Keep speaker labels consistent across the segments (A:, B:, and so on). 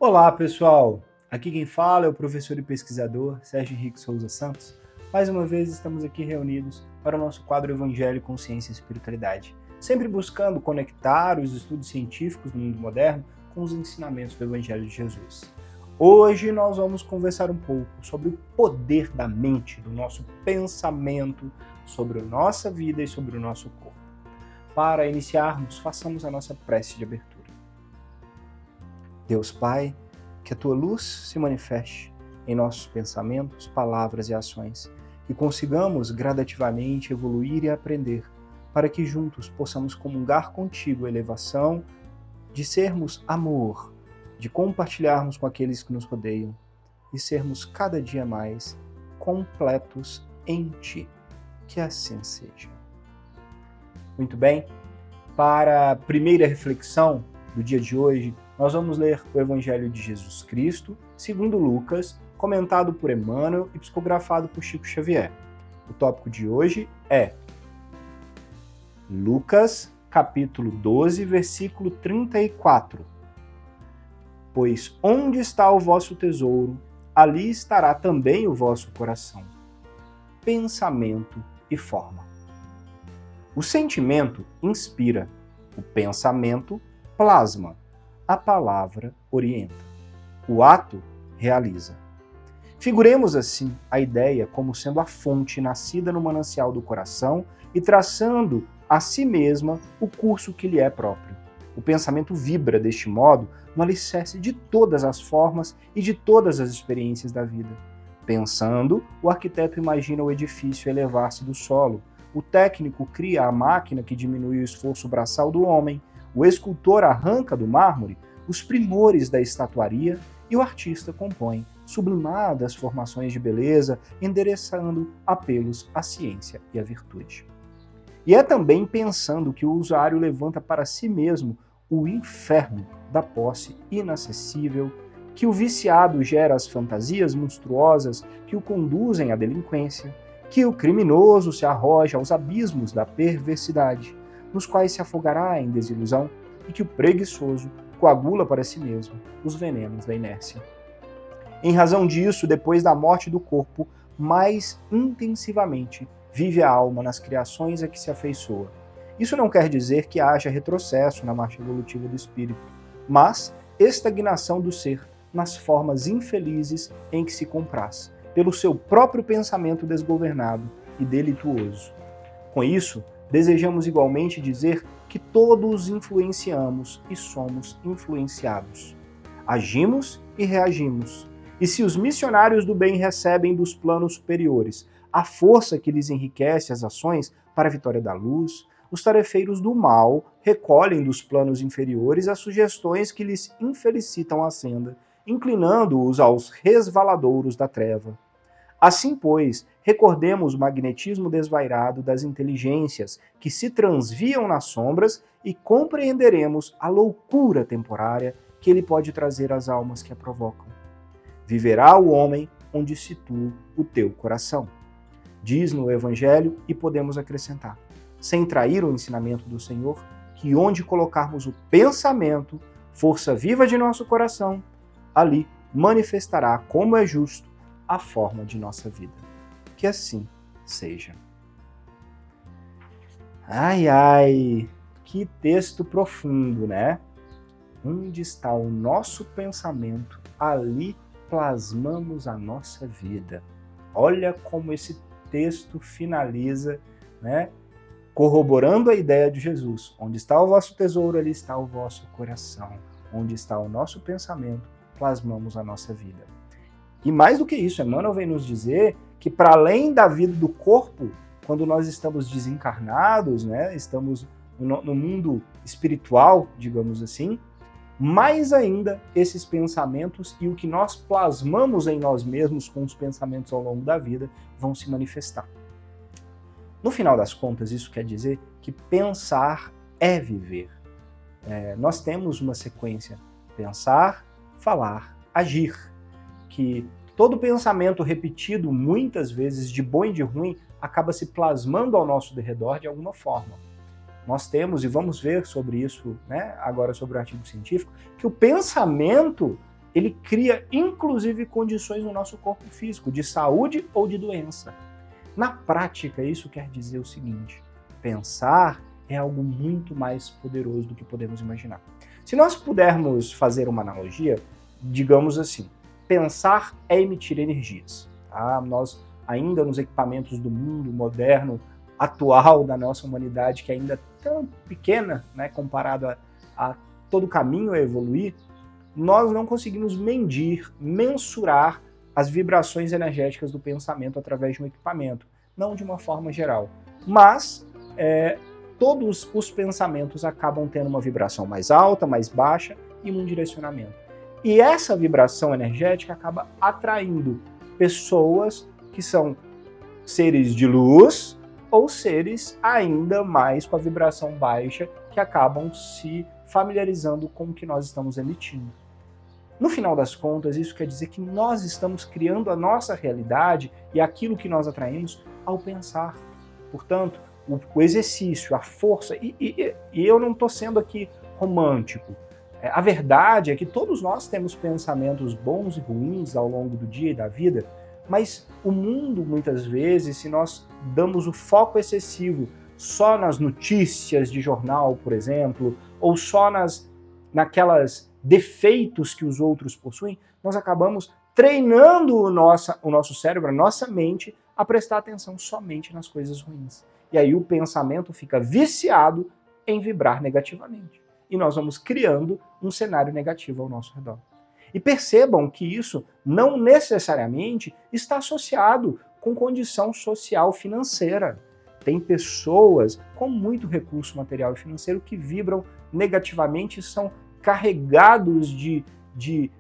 A: Olá, pessoal! Aqui quem fala é o professor e pesquisador Sérgio Henrique Souza Santos. Mais uma vez estamos aqui reunidos para o nosso quadro Evangelho, Consciência e Espiritualidade, sempre buscando conectar os estudos científicos do mundo moderno com os ensinamentos do Evangelho de Jesus. Hoje nós vamos conversar um pouco sobre o poder da mente, do nosso pensamento, sobre a nossa vida e sobre o nosso corpo. Para iniciarmos, façamos a nossa prece de abertura. Deus Pai, que a Tua luz se manifeste em nossos pensamentos, palavras e ações, e consigamos gradativamente evoluir e aprender, para que juntos possamos comungar contigo a elevação de sermos amor, de compartilharmos com aqueles que nos rodeiam e sermos cada dia mais completos em Ti. Que assim seja. Muito bem, para a primeira reflexão do dia de hoje, nós vamos ler o Evangelho de Jesus Cristo, segundo Lucas, comentado por Emmanuel e psicografado por Chico Xavier. O tópico de hoje é Lucas, capítulo 12, versículo 34. Pois onde está o vosso tesouro, ali estará também o vosso coração. Pensamento e forma. O sentimento inspira, o pensamento plasma, a palavra orienta, o ato realiza. Figuremos assim a ideia como sendo a fonte nascida no manancial do coração e traçando a si mesma o curso que lhe é próprio. O pensamento vibra deste modo no alicerce de todas as formas e de todas as experiências da vida. Pensando, o arquiteto imagina o edifício elevar-se do solo, o técnico cria a máquina que diminui o esforço braçal do homem, o escultor arranca do mármore os primores da estatuaria e o artista compõe sublimadas formações de beleza, endereçando apelos à ciência e à virtude. E é também pensando que o usuário levanta para si mesmo o inferno da posse inacessível, que o viciado gera as fantasias monstruosas que o conduzem à delinquência, que o criminoso se arroja aos abismos da perversidade, nos quais se afogará em desilusão, e que o preguiçoso coagula para si mesmo os venenos da inércia. Em razão disso, depois da morte do corpo, mais intensivamente vive a alma nas criações a que se afeiçoa. Isso não quer dizer que haja retrocesso na marcha evolutiva do espírito, mas estagnação do ser nas formas infelizes em que se compraz, pelo seu próprio pensamento desgovernado e delituoso. Com isso, desejamos igualmente dizer que todos influenciamos e somos influenciados. Agimos e reagimos. E se os missionários do bem recebem dos planos superiores a força que lhes enriquece as ações para a vitória da luz, os tarefeiros do mal recolhem dos planos inferiores as sugestões que lhes infelicitam a senda, inclinando-os aos resvaladouros da treva. Assim, pois, recordemos o magnetismo desvairado das inteligências que se transviam nas sombras e compreenderemos a loucura temporária que ele pode trazer às almas que a provocam. Viverá o homem onde situa o teu coração. Diz no Evangelho e podemos acrescentar, sem trair o ensinamento do Senhor, que onde colocarmos o pensamento, força viva de nosso coração, ali manifestará como é justo a forma de nossa vida. Que assim seja. Ai, ai, que texto profundo, né? Onde está o nosso pensamento, ali plasmamos a nossa vida. Olha como esse texto finaliza, né? Corroborando a ideia de Jesus. Onde está o vosso tesouro, ali está o vosso coração. Onde está o nosso pensamento, plasmamos a nossa vida. E mais do que isso, Emmanuel vem nos dizer que para além da vida do corpo, quando nós estamos desencarnados, né, estamos no mundo espiritual, digamos assim, mais ainda esses pensamentos e o que nós plasmamos em nós mesmos com os pensamentos ao longo da vida vão se manifestar. No final das contas, isso quer dizer que pensar é viver. Nós temos uma sequência: pensar, falar, agir. Que todo pensamento repetido muitas vezes de bom e de ruim acaba se plasmando ao nosso derredor de alguma forma. Nós temos, e vamos ver sobre isso, né, agora sobre o artigo científico, que o pensamento ele cria inclusive condições no nosso corpo físico, de saúde ou de doença. Na prática, isso quer dizer o seguinte: pensar é algo muito mais poderoso do que podemos imaginar. Se nós pudermos fazer uma analogia, digamos assim, pensar é emitir energias. Tá? Nós ainda nos equipamentos do mundo moderno, atual da nossa humanidade, que ainda é tão pequena, né, comparado a todo o caminho a evoluir, nós não conseguimos medir, mensurar as vibrações energéticas do pensamento através de um equipamento, não de uma forma geral. Mas todos os pensamentos acabam tendo uma vibração mais alta, mais baixa e um direcionamento. E essa vibração energética acaba atraindo pessoas que são seres de luz ou seres ainda mais com a vibração baixa, que acabam se familiarizando com o que nós estamos emitindo. No final das contas, isso quer dizer que nós estamos criando a nossa realidade e aquilo que nós atraímos ao pensar. Portanto, o exercício, a força, e eu não estou sendo aqui romântico. A verdade é que todos nós temos pensamentos bons e ruins ao longo do dia e da vida, mas o mundo, muitas vezes, se nós damos o foco excessivo só nas notícias de jornal, por exemplo, ou só naquelas defeitos que os outros possuem, nós acabamos treinando o nosso cérebro, a nossa mente, a prestar atenção somente nas coisas ruins. E aí o pensamento fica viciado em vibrar negativamente. E nós vamos criando um cenário negativo ao nosso redor. E percebam que isso não necessariamente está associado com condição social financeira. Tem pessoas com muito recurso material e financeiro que vibram negativamente e são carregados de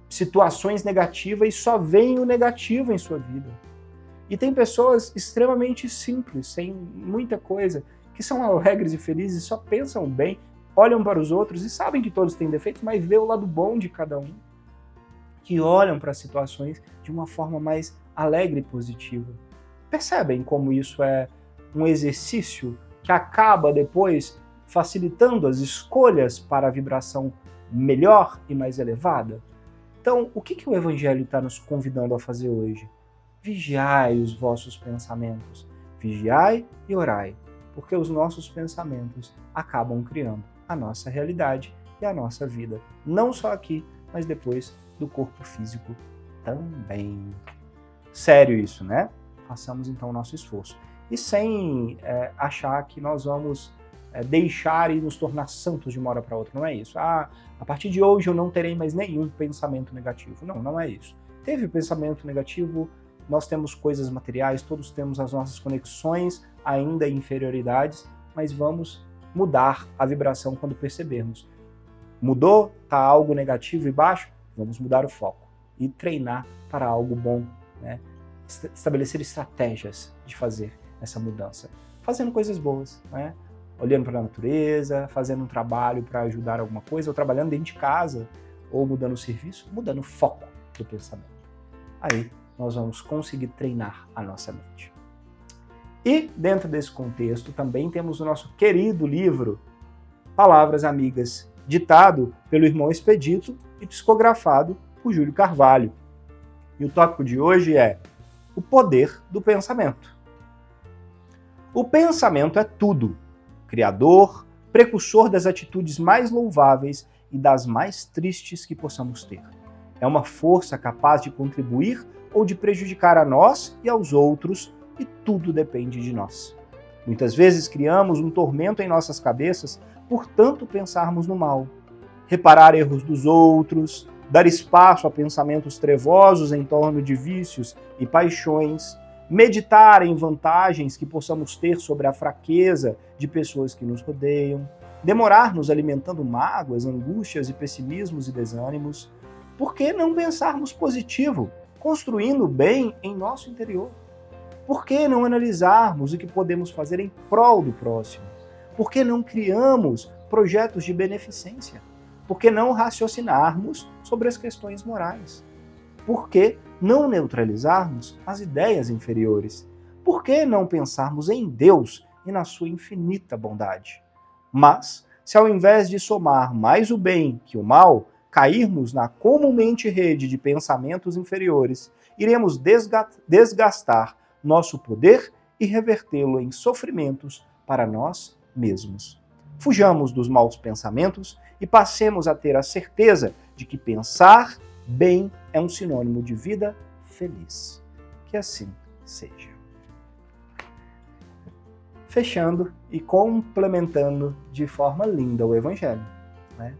A: situações negativas e só veem o negativo em sua vida. E tem pessoas extremamente simples, sem muita coisa, que são alegres e felizes, só pensam bem, olham para os outros e sabem que todos têm defeitos, mas vê o lado bom de cada um, que olham para as situações de uma forma mais alegre e positiva. Percebem como isso é um exercício que acaba depois facilitando as escolhas para a vibração melhor e mais elevada? Então, o que o Evangelho está nos convidando a fazer hoje? Vigiai os vossos pensamentos, vigiai e orai, porque os nossos pensamentos acabam criando a nossa realidade e a nossa vida, não só aqui, mas depois do corpo físico também. Sério isso, né? Façamos então o nosso esforço. E sem achar que nós vamos deixar e nos tornar santos de uma hora para outra, não é isso. A partir de hoje eu não terei mais nenhum pensamento negativo. Não, não é isso. Teve pensamento negativo, nós temos coisas materiais, todos temos as nossas conexões, ainda inferioridades, mas vamos mudar a vibração quando percebermos. Mudou? Está algo negativo e baixo? Vamos mudar o foco e treinar para algo bom, né? Estabelecer estratégias de fazer essa mudança. Fazendo coisas boas, né? Olhando para a natureza, fazendo um trabalho para ajudar alguma coisa, ou trabalhando dentro de casa, ou mudando o serviço, mudando o foco do pensamento. Aí nós vamos conseguir treinar a nossa mente. E dentro desse contexto também temos o nosso querido livro Palavras Amigas, ditado pelo irmão Expedito e psicografado por Júlio Carvalho. E o tópico de hoje é o poder do pensamento. O pensamento é tudo, criador, precursor das atitudes mais louváveis e das mais tristes que possamos ter. É uma força capaz de contribuir ou de prejudicar a nós e aos outros, e tudo depende de nós. Muitas vezes criamos um tormento em nossas cabeças por tanto pensarmos no mal. Reparar erros dos outros, dar espaço a pensamentos trevosos em torno de vícios e paixões, meditar em vantagens que possamos ter sobre a fraqueza de pessoas que nos rodeiam, demorar-nos alimentando mágoas, angústias e pessimismos e desânimos. Por que não pensarmos positivo, construindo o bem em nosso interior? Por que não analisarmos o que podemos fazer em prol do próximo? Por que não criamos projetos de beneficência? Por que não raciocinarmos sobre as questões morais? Por que não neutralizarmos as ideias inferiores? Por que não pensarmos em Deus e na sua infinita bondade? Mas, se ao invés de somar mais o bem que o mal, cairmos na comumente rede de pensamentos inferiores, iremos desgastar nosso poder e revertê-lo em sofrimentos para nós mesmos. Fujamos dos maus pensamentos e passemos a ter a certeza de que pensar bem é um sinônimo de vida feliz. Que assim seja. Fechando e complementando de forma linda o Evangelho, né?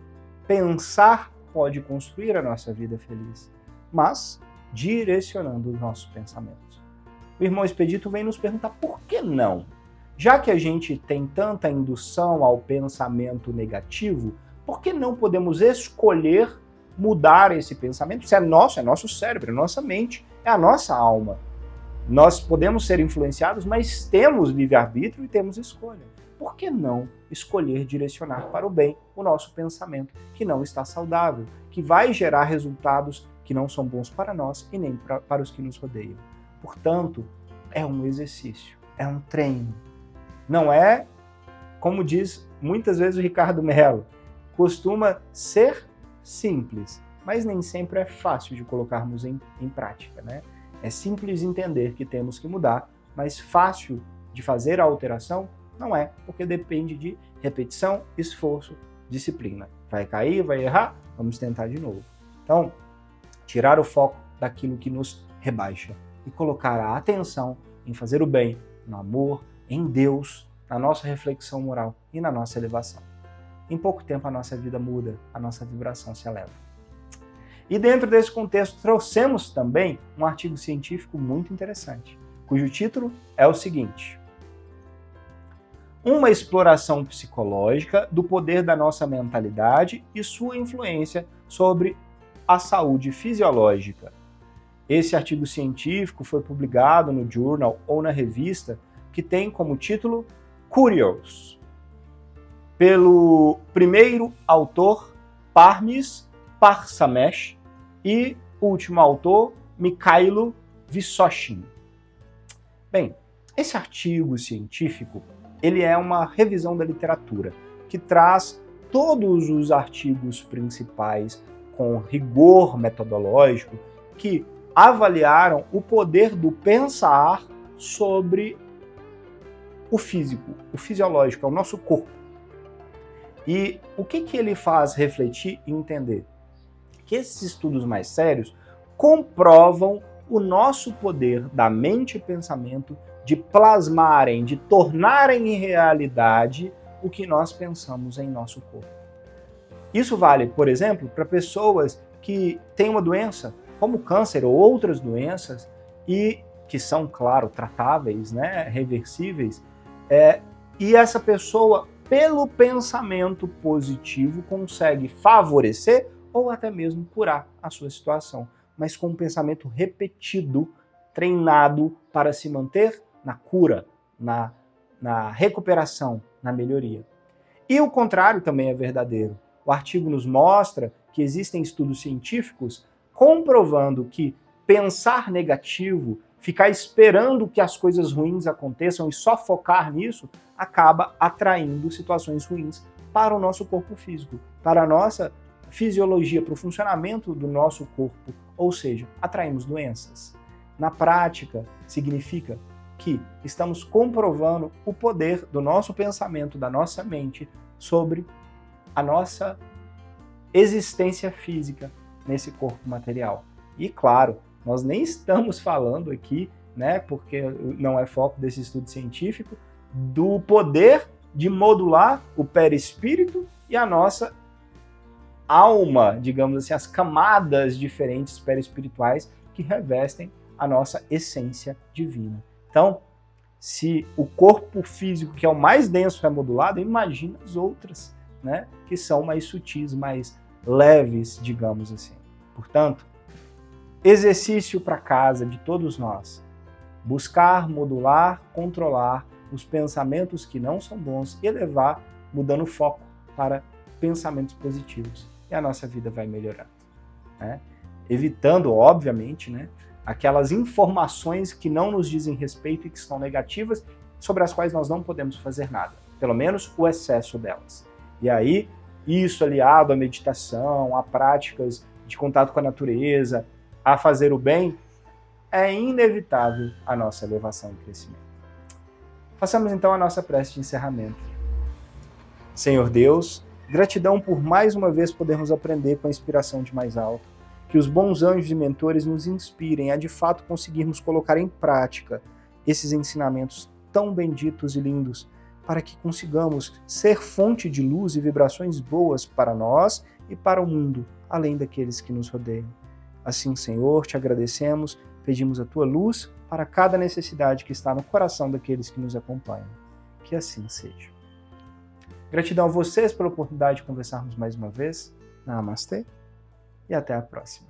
A: Pensar pode construir a nossa vida feliz, mas direcionando os nossos pensamentos. O irmão Expedito vem nos perguntar por que não? Já que a gente tem tanta indução ao pensamento negativo, por que não podemos escolher mudar esse pensamento? Se é nosso cérebro, é nossa mente, é a nossa alma. Nós podemos ser influenciados, mas temos livre-arbítrio e temos escolha. Por que não escolher direcionar para o bem o nosso pensamento, que não está saudável, que vai gerar resultados que não são bons para nós e nem para os que nos rodeiam? Portanto, é um exercício, é um treino. Não é, como diz muitas vezes o Ricardo Mello, costuma ser simples, mas nem sempre é fácil de colocarmos em prática, né? É simples entender que temos que mudar, mas fácil de fazer a alteração não é, porque depende de repetição, esforço, disciplina. Vai cair, vai errar, vamos tentar de novo. Então, tirar o foco daquilo que nos rebaixa e colocar a atenção em fazer o bem, no amor, em Deus, na nossa reflexão moral e na nossa elevação. Em pouco tempo a nossa vida muda, a nossa vibração se eleva. E dentro desse contexto trouxemos também um artigo científico muito interessante, cujo título é o seguinte: uma exploração psicológica do poder da nossa mentalidade e sua influência sobre a saúde fisiológica. Esse artigo científico foi publicado no Journal ou na revista que tem como título Curious, pelo primeiro autor Parmis Parsamesh e último autor Mikhailo Vysotshin. Bem, esse artigo científico ele é uma revisão da literatura que traz todos os artigos principais com rigor metodológico que avaliaram o poder do pensar sobre o físico, o fisiológico, é o nosso corpo. E o que ele faz refletir e entender? Que esses estudos mais sérios comprovam o nosso poder da mente e pensamento de plasmarem, de tornarem em realidade o que nós pensamos em nosso corpo. Isso vale, por exemplo, para pessoas que têm uma doença, como câncer ou outras doenças, e que são, claro, tratáveis, né, reversíveis, e essa pessoa, pelo pensamento positivo, consegue favorecer ou até mesmo curar a sua situação, mas com um pensamento repetido, treinado para se manter na cura, na recuperação, na melhoria. E o contrário também é verdadeiro. O artigo nos mostra que existem estudos científicos comprovando que pensar negativo, ficar esperando que as coisas ruins aconteçam e só focar nisso, acaba atraindo situações ruins para o nosso corpo físico, para a nossa fisiologia, para o funcionamento do nosso corpo, ou seja, atraímos doenças. Na prática, significa que estamos comprovando o poder do nosso pensamento, da nossa mente, sobre a nossa existência física nesse corpo material. E claro, nós nem estamos falando aqui, né, porque não é foco desse estudo científico, do poder de modular o perispírito e a nossa alma, digamos assim, as camadas diferentes perispirituais que revestem a nossa essência divina. Então, se o corpo físico, que é o mais denso, é modulado, imagina as outras, né, que são mais sutis, mais leves, digamos assim. Portanto, exercício para casa de todos nós. Buscar, modular, controlar os pensamentos que não são bons e elevar, mudando o foco para pensamentos positivos. E a nossa vida vai melhorando, né? Evitando, obviamente, né, aquelas informações que não nos dizem respeito e que são negativas, sobre as quais nós não podemos fazer nada. Pelo menos o excesso delas. E aí, isso aliado à meditação, a práticas de contato com a natureza, a fazer o bem, é inevitável a nossa elevação e crescimento. Façamos então a nossa prece de encerramento. Senhor Deus, gratidão por mais uma vez podermos aprender com a inspiração de mais alto. Que os bons anjos e mentores nos inspirem a de fato conseguirmos colocar em prática esses ensinamentos tão benditos e lindos, para que consigamos ser fonte de luz e vibrações boas para nós e para o mundo, além daqueles que nos rodeiam. Assim, Senhor, te agradecemos, pedimos a tua luz para cada necessidade que está no coração daqueles que nos acompanham. Que assim seja. Gratidão a vocês pela oportunidade de conversarmos mais uma vez. Namastê e até a próxima.